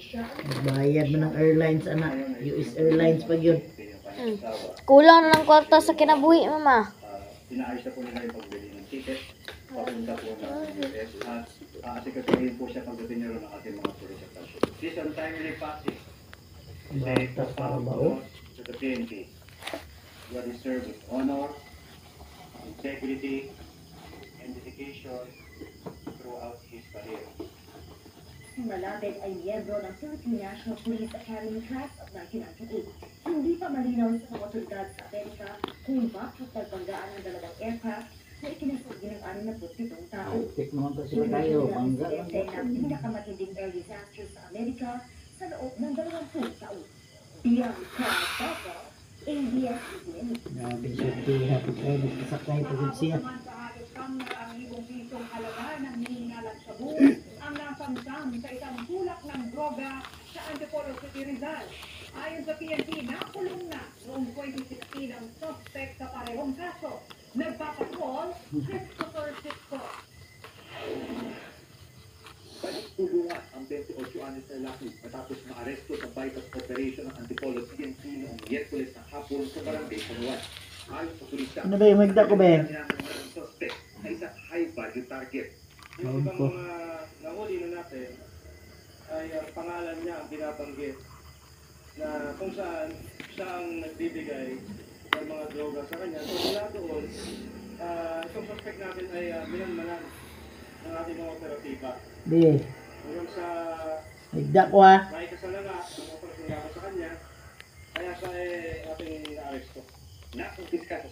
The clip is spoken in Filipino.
Bayad mo ng airlines, anak. US Airlines pag yun. Kulang na ng kwarta sa kinabuhi, mama. Inaayos na po nila yung pagbili ng ticket. Papunta po ng US at asikasuhin po siya pagdating niyo ng ating mga police station. This untimely passing is a profound loss to the PNP. You are served with honor, integrity, and dedication throughout his career. Si Malapit ay miyembro ng Philippine National Police Academy Class of 1998. Hindi pa malinaw sa mga otoridad sa Amerika kung bakit nagbanggaan ang dalawang aircraft na ikinasagi ng 67 tao. Tik naman pa sila tayo. Bangga lang. Insidente ng pinakamatinding air disaster sa Amerika sa loob ng 20 taon. Beyond Cloud Papa, ABS-CBN. Grabe siya. Happy tayo. Nagkasakay pa din siya. Ang nasamsam sa isang tulak ng droga sa Antipolo City, Rizal. Ayon sa PNP, nakulong na noong 2016 ang suspect sa parehong kaso. Nagpapatrol, Christopher Sitco. Nagtulungan ang 28 anyos na lalaki matapos maaresto sa bypass operation ng Antipolo PNP noong Miyerkules ng hapon sa barangay Panuan. Ayon sa pulisya, Ano ba yung magda ko, Ben? ang suspect na isang high-value target. Yung ibang mga nahuli na natin ay ang pangalan niya ang binabanggit na kung saan siya ang nagbibigay ng mga droga sa kanya. So mula doon, itong suspect natin ay minanmanan ng ating mga operatiba. Di. Hanggang sa Magda ko ha. may kasalanan ng operatiba sa kanya, kaya siya ay ating na-aresto. Nakumpis ka sa